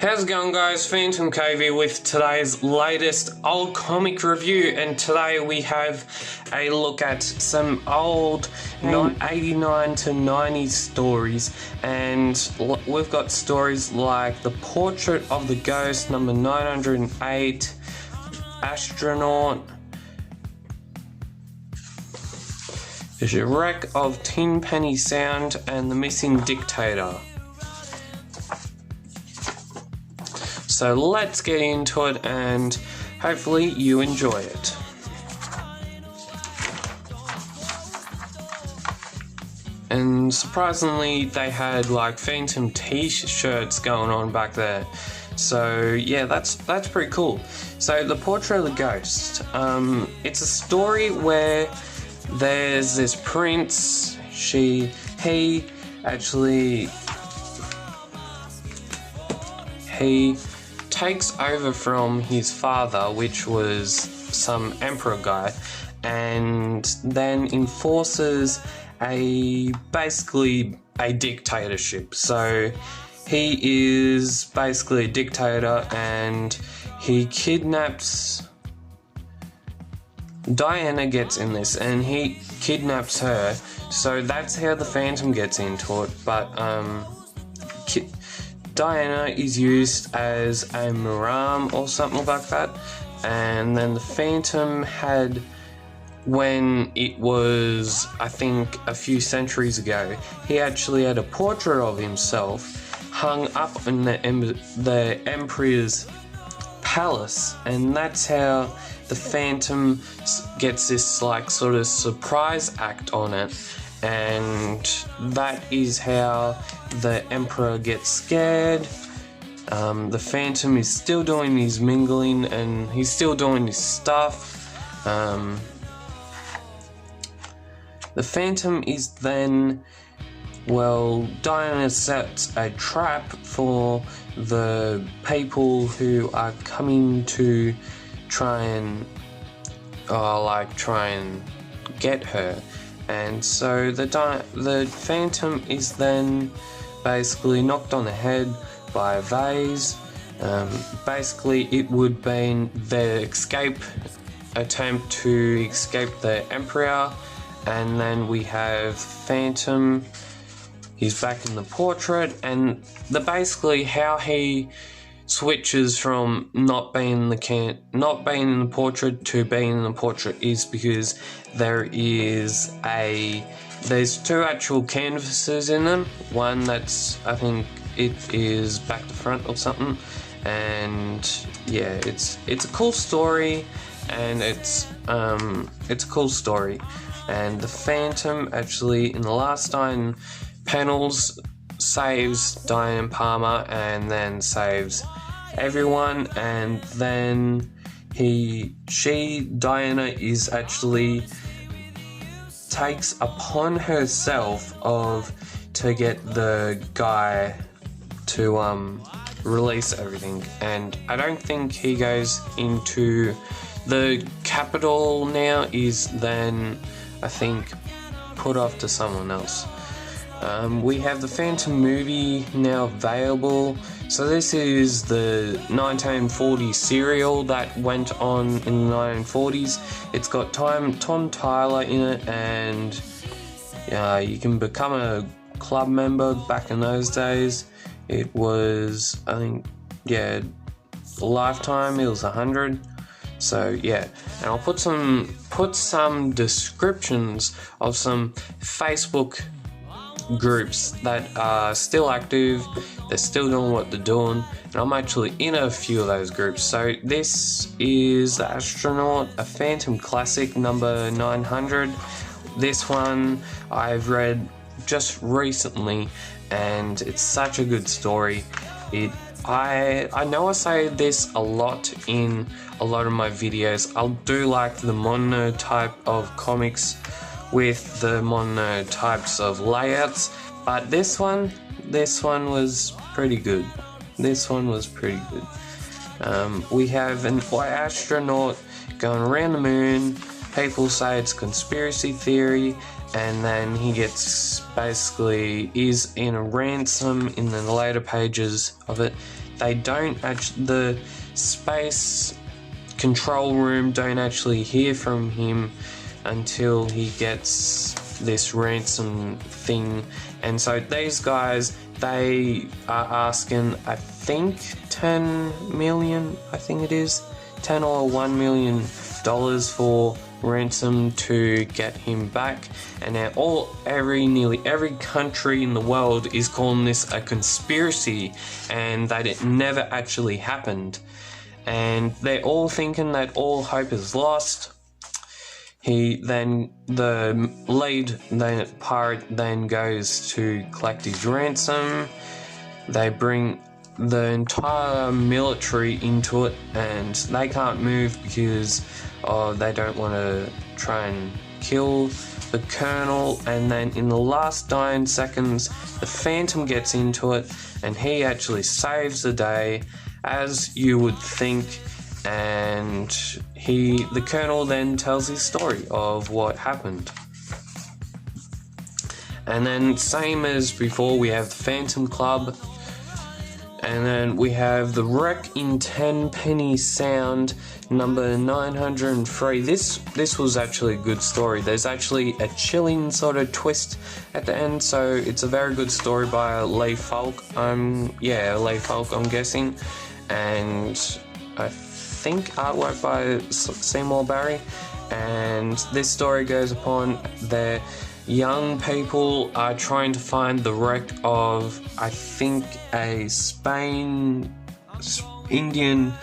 How's it going, guys? Phantom KV with today's latest old comic review, and today we have a look at some old 89 to 90 stories, and we've got stories like The Portrait of the Ghost, number 908, Astronaut, The Wreck of Tin Penny Sound, and The Missing Dictator. So let's get into it and hopefully you enjoy it. And surprisingly, they had like Phantom t-shirts going on back there. So yeah, that's pretty cool. So The Portrait of the Ghost. It's a story where there's this prince. He takes over from his father, which was some emperor guy, and then enforces basically a dictatorship. So he is basically a dictator, and he kidnaps Diana. Gets in this, and he kidnaps her. So that's how the Phantom gets into it. But Diana is used as a Miram or something like that, and then the Phantom had, when it was, I think, a few centuries ago, he actually had a portrait of himself hung up in the Emperor's palace, and that's how the Phantom gets this like sort of surprise act on it. And that is how the Emperor gets scared. The Phantom is still doing his mingling and he's still doing his stuff. The Phantom is then, well, Diana sets a trap for the people who are coming to try and get her. And so the Phantom is then basically knocked on the head by a vase. Basically, it would be their attempt to escape the Emperor. And then we have Phantom. He's back in the portrait, and basically how he switches from not being in the portrait to being in the portrait is because there's two actual canvases in them. One that's, I think it is back to front or something, and yeah, it's a cool story, and it's a cool story. And the Phantom actually in the last 9 panels saves Diane Palmer and then saves everyone, and then Diana is actually takes upon herself to get the guy to release everything. And I don't think he goes into the capital now, is then I think put off to someone else. We have the Phantom movie now available. So this is the 1940s serial that went on in the 1940s. It's got Tom Tyler in it, and you can become a club member. Back in those days, it was, I think, yeah, lifetime, it was 100. So yeah, and I'll put some descriptions of some Facebook groups that are still active. They're still doing what they're doing, and I'm actually in a few of those groups. So this is The Astronaut, a Phantom classic, number 900. This one I've read just recently, and it's such a good story. I know I say this a lot in a lot of my videos. I'll do like the mono type of comics with the mono types of layouts, but this one was pretty good. We have an astronaut going around the moon, People say it's conspiracy theory, and then he gets basically is in a ransom in the later pages of it. They don't actually, the space control room don't actually hear from him until he gets this ransom thing. And so these guys, they are asking, I think 10 million, I think it is 10 or $1 million for ransom to get him back. And now nearly every country in the world is calling this a conspiracy and that it never actually happened. And they're all thinking that all hope is lost. The lead pirate then goes to collect his ransom. They bring the entire military into it, and they can't move because they don't want to try and kill the colonel. And then in the last 9 seconds, the Phantom gets into it, and he actually saves the day, as you would think. And the colonel then tells his story of what happened. And then same as before, we have the Phantom Club, and then we have the Wreck in Tenpenny Sound, number 903. This was actually a good story. There's actually a chilling sort of twist at the end, so it's a very good story by Lee Falk. Lee Falk, I'm guessing, and I think artwork by Seymour Barry. And this story goes upon the young people are trying to find the wreck of, I think, a Indian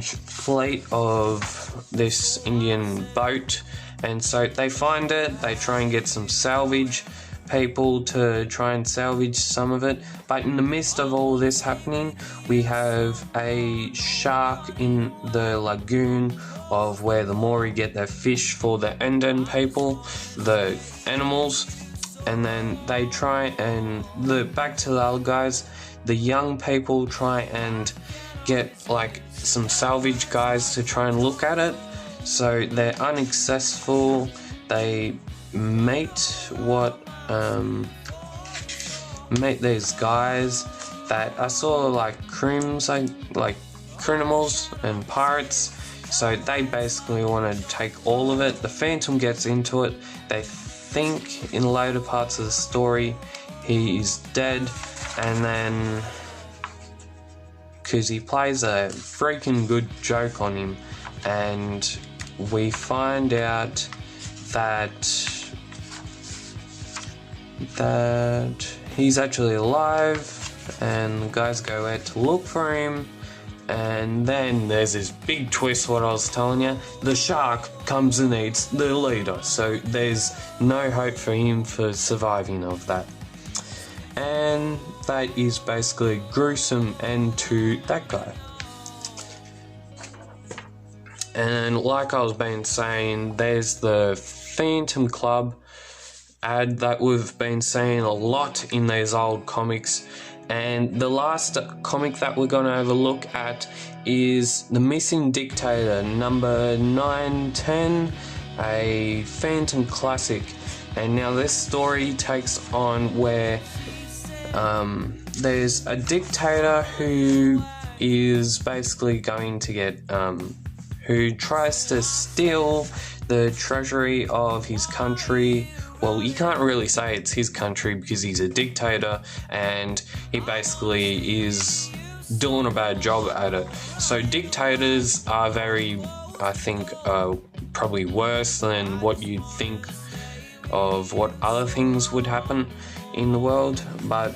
fleet of this Indian boat. And so they find it, they try and get some salvage people to try and salvage some of it. But in the midst of all this happening, we have a shark in the lagoon of where the Maori get their fish for the Enden people, the animals. And then they try and back to the other guys, the young people try and get like some salvage guys to try and look at it. So they're unsuccessful. They mate these guys that I saw like crims, like criminals and pirates. So they basically want to take all of it. The Phantom gets into it. They think in later parts of the story he is dead, and then because he plays a freaking good joke on him, and we find out that he's actually alive, and the guys go out to look for him. And then there's this big twist, what I was telling you. The shark comes and eats the leader, so there's no hope for him for surviving of that. And that is basically a gruesome end to that guy. And like I was been saying, there's the Phantom Club ad that we've been seeing a lot in these old comics. And the last comic that we're going to have a look at is The Missing Dictator, number 910, a Phantom classic. And now this story takes on where there's a dictator who is basically going to get, who tries to steal the treasury of his country. Well, you can't really say it's his country because he's a dictator and he basically is doing a bad job at it. So dictators are very, I think, probably worse than what you'd think of what other things would happen in the world. But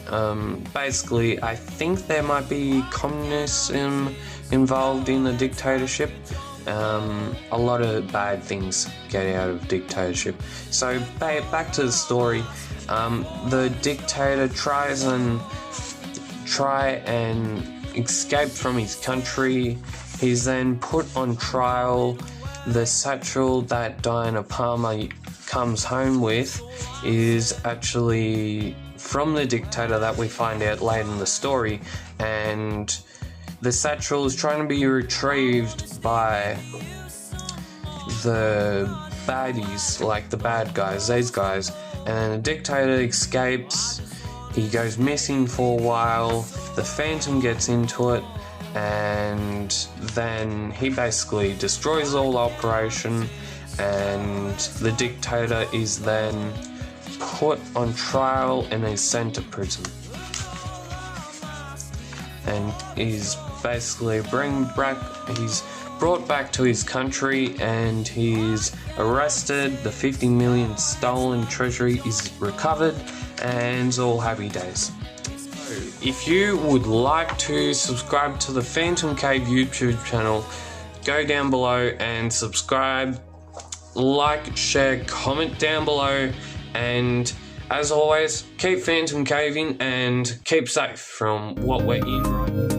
basically, I think there might be communism involved in the dictatorship. A lot of bad things get out of dictatorship. So back to the story. The dictator tries and escape from his country. He's then put on trial. The satchel that Diana Palmer comes home with is actually from the dictator that we find out later in the story, and the satchel is trying to be retrieved by the baddies, like the bad guys, these guys, and the dictator escapes. He goes missing for a while. The Phantom gets into it, and then he basically destroys the whole operation, and the dictator is then put on trial and is sent to prison. And he's basically he's brought back to his country, and he's arrested. The 50 million stolen treasury is recovered, and it's all happy days. If you would like to subscribe to the Phantom Cave YouTube channel, go down below and subscribe, like, share, comment down below, and as always, keep Phantom Caving and keep safe from what we're in right now.